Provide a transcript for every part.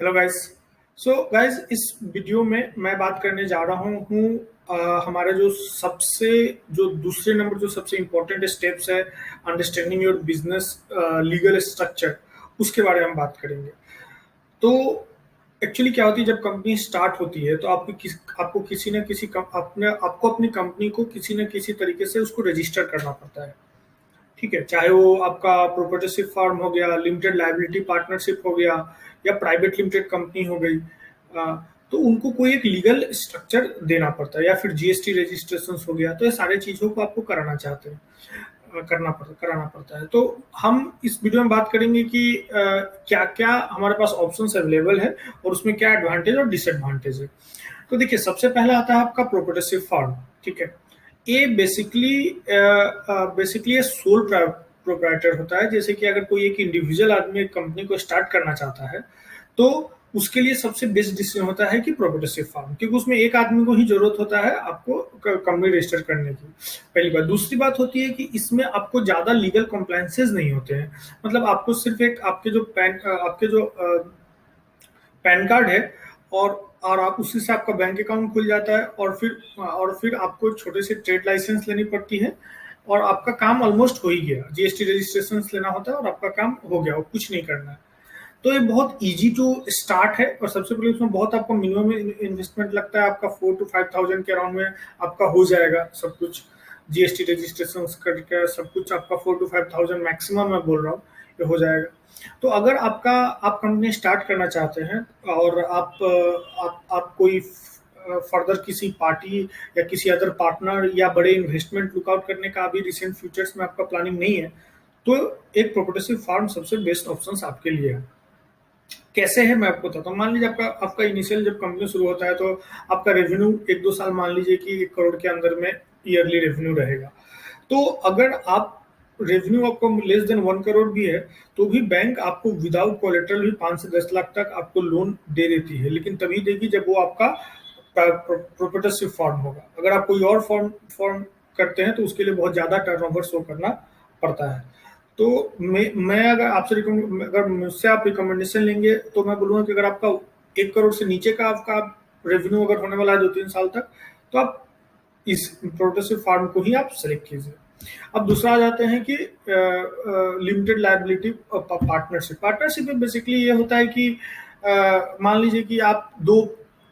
Hello guys. So guys, इस video में मैं बात करने जा रहा हूँ हमारा जो दूसरे नंबर जो सबसे इम्पोर्टेंट स्टेप्स है understanding your business legal structure, उसके बारे में हम बात करेंगे। तो एक्चुअली क्या होती है, जब कंपनी स्टार्ट होती है तो आपको किसी न किसी आपको अपनी कंपनी को किसी न किसी तरीके से उसको रजिस्टर करना पड़ता है। ठीक है, चाहे वो आपका प्रोप्राइटरशिप फर्म हो गया, लिमिटेड लायबिलिटी पार्टनरशिप हो गया, या प्राइवेट लिमिटेड कंपनी हो गई। अ, तो उनको कोई एक लीगल स्ट्रक्चर देना पड़ता है, या फिर जीएसटी रजिस्ट्रेशन हो गया। तो ये सारी चीज़ों को आपको कराना चाहते हैं, कराना पड़ता है। तो हम इस वीडियो में बात करेंगे कि क्या क्या हमारे पास ऑप्शंस अवेलेबल है और उसमें क्या एडवांटेज और डिसएडवांटेज है। तो देखिए, सबसे पहला आता है आपका प्रोप्राइटरशिप फर्म। ठीक है, ये बेसिकली ये सोल प्रोप्राइटर होता है। जैसे कि अगर कोई एक इंडिविजुअल आदमी एक कंपनी को स्टार्ट करना चाहता है, तो उसके लिए सबसे बेस्ट डिसीजन होता है कि प्रोप्राइटरशिप फार्म, क्योंकि उसमें एक आदमी को ही जरूरत होता है आपको कंपनी रजिस्टर करने की। पहली बात। दूसरी बात होती है कि इसमें आपको ज्यादा लीगल कॉम्प्लायंसेस नहीं होते हैं। मतलब आपको सिर्फ एक आपके जो पैन कार्ड है, और आप उसी से आपका बैंक अकाउंट खुल जाता है, और फिर आपको छोटे से ट्रेड लाइसेंस लेनी पड़ती है, और आपका काम ऑलमोस्ट हो ही गया। जीएसटी रजिस्ट्रेशन लेना होता है और आपका काम हो गया, और कुछ नहीं करना है। तो ये बहुत इजी टू स्टार्ट है, और सबसे पहले उसमें बहुत आपको मिनिमम इन्वेस्टमेंट लगता है। आपका 4 to 5 thousand के अराउंड में आपका हो जाएगा सब कुछ। जीएसटी रजिस्ट्रेशन करके सब कुछ आपका 4 to 5 thousand मैक्सिमम मैं बोल रहा हूँ, ये हो जाएगा। तो अगर आप कंपनी स्टार्ट करना चाहते हैं, और आप कोई फर्दर किसी पार्टी या किसी अदर पार्टनर या बड़े इन्वेस्टमेंट लुकआउट करने का अभी रिसेंट फ्यूचर्स में आपका प्लानिंग नहीं है, तो एक प्रोप्राइटरशिप फार्म सबसे बेस्ट ऑप्शन आपके लिए है। कैसे है मैं आपको बताता हूँ। मान लीजिए आपका आपका इनिशियल जब कंपनी शुरू होता है, तो आपका रेवेन्यू 1-2 साल मान लीजिए कि 1 करोड़ के अंदर में ईयरली रेवेन्यू रहेगा। तो अगर आप रेवेन्यू आपको लेस देन 1 करोड़ भी है, तो भी बैंक आपको विदाउट कोलेटरल भी 5 से 10 लाख तक आपको लोन दे देती है, लेकिन तभी देगी जब वो आपका प्रोप्राइटरशिप फॉर्म होगा। अगर आप कोई और फॉर्म फॉर्म करते हैं, तो उसके लिए बहुत ज्यादा टर्नओवर शो करना पड़ता है। तो मैं अगर मुझसे आप रिकमेंडेशन लेंगे, तो मैं बोलूँगा कि अगर आपका 1 करोड़ से नीचे का आपका रेवेन्यू अगर होने वाला है 2-3 साल तक, तो आप इस प्रोग्रेसिव फार्म को ही आप सेलेक्ट कीजिए। अब दूसरा आ जाते हैं कि लिमिटेड लायबिलिटी पार्टनरशिप। पार्टनरशिप में बेसिकली ये होता है कि मान लीजिए कि आप दो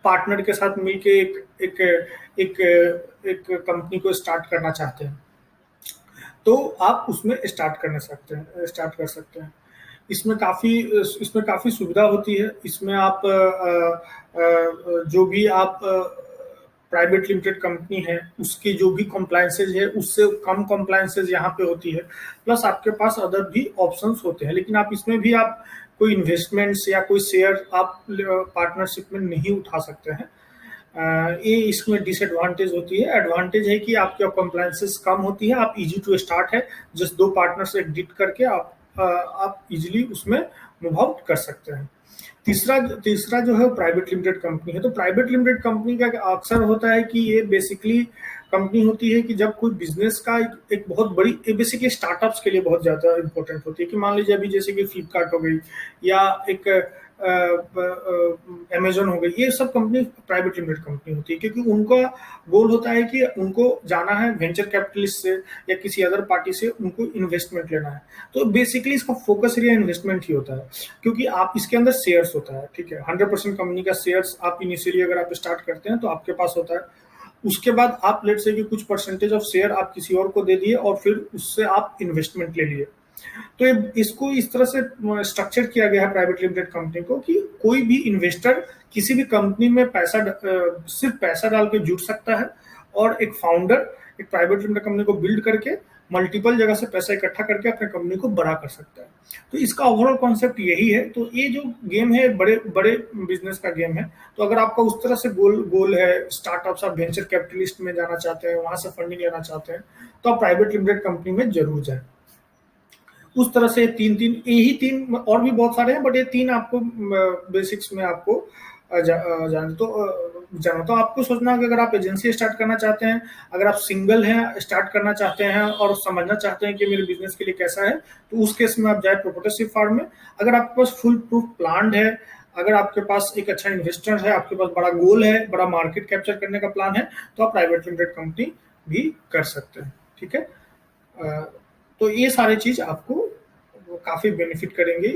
पार्टनर के साथ मिलके एक एक एक कंपनी को स्टार्ट करना चाहते हैं, तो आप उसमें स्टार्ट कर सकते हैं। इसमें काफ़ी सुविधा होती है। इसमें आप जो भी आप प्राइवेट लिमिटेड कंपनी है, उसकी जो भी कॉम्प्लायंसेज है, उससे कम कॉम्प्लायंसेज यहाँ पे होती है। प्लस आपके पास अदर भी ऑप्शंस होते हैं, लेकिन आप इसमें भी आप कोई इन्वेस्टमेंट्स या कोई शेयर आप पार्टनरशिप में नहीं उठा सकते हैं। ये इसमें डिसएडवांटेज होती है। एडवांटेज है कि आपकी कॉम्प्लायंसेस कम होती है, आप इजी टू स्टार्ट है। जस्ट दो पार्टनर से एडिट करके आप इजीली उसमें मूव आउट कर सकते हैं। तीसरा तीसरा जो है प्राइवेट लिमिटेड कंपनी है। तो प्राइवेट लिमिटेड कंपनी का अक्सर होता है कि ये बेसिकली कंपनी होती है कि जब कोई बिजनेस का एक बहुत बड़ी, बेसिकली स्टार्टअप्स के लिए बहुत ज़्यादा इंपॉर्टेंट होती है। कि मान लीजिए अभी जैसे कि फ्लिपकार्ट हो गई, या एक अमेजोन हो गई, ये सब कंपनी प्राइवेट लिमिटेड कंपनी होती है, क्योंकि उनका गोल होता है कि उनको जाना है वेंचर कैपिटलिस्ट से या किसी अदर पार्टी से, उनको इन्वेस्टमेंट लेना है। तो बेसिकली इसका फोकस एरिया इन्वेस्टमेंट ही होता है, क्योंकि आप इसके अंदर शेयर्स होता है। ठीक है, 100% कंपनी का शेयर्स आप इनिशियली अगर आप स्टार्ट करते हैं तो आपके पास होता है। उसके बाद आप लेट से कि कुछ परसेंटेज ऑफ शेयर आप किसी और को दे दिए, और फिर उससे आप इन्वेस्टमेंट ले लिए। तो इसको इस तरह से स्ट्रक्चर किया गया है प्राइवेट लिमिटेड कंपनी को, कि कोई भी इन्वेस्टर किसी भी कंपनी में सिर्फ पैसा डाल के जुट सकता है, और एक फाउंडर एक प्राइवेट लिमिटेड कंपनी को बिल्ड करके मल्टीपल जगह से पैसा इकट्ठा करके अपने कंपनी को बड़ा कर सकता है। तो इसका ओवरऑल कॉन्सेप्ट यही है। तो ये जो गेम है बड़े बड़े बिजनेस का गेम है। तो अगर आपका उस तरह से गोल है, स्टार्टअप्स आप वेंचर कैपिटलिस्ट में जाना चाहते हैं, वहां से फंडिंग लेना चाहते हैं, तो आप प्राइवेट लिमिटेड कंपनी में जरूर जाए। उस तरह से यही तीन, और भी बहुत सारे हैं, बट ये तीन आपको बेसिक्स में आपको जाना। तो आपको सोचना कि अगर आप एजेंसी स्टार्ट करना चाहते हैं, अगर आप सिंगल हैं स्टार्ट करना चाहते हैं और समझना चाहते हैं कि मेरे बिजनेस के लिए कैसा है, तो उस केस में आप जाए प्रोप्राइटरशिप फार्म में। अगर आपके पास फुल प्रूफ प्लान है, अगर आपके पास एक अच्छा इन्वेस्टर है, आपके पास बड़ा गोल है, बड़ा मार्केट कैप्चर करने का प्लान है, तो आप प्राइवेट लिमिटेड कंपनी भी कर सकते हैं। ठीक है, तो ये सारे चीज आपको काफी बेनिफिट करेंगे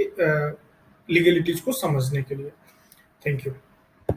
लीगलिटीज को समझने के लिए। Thank you.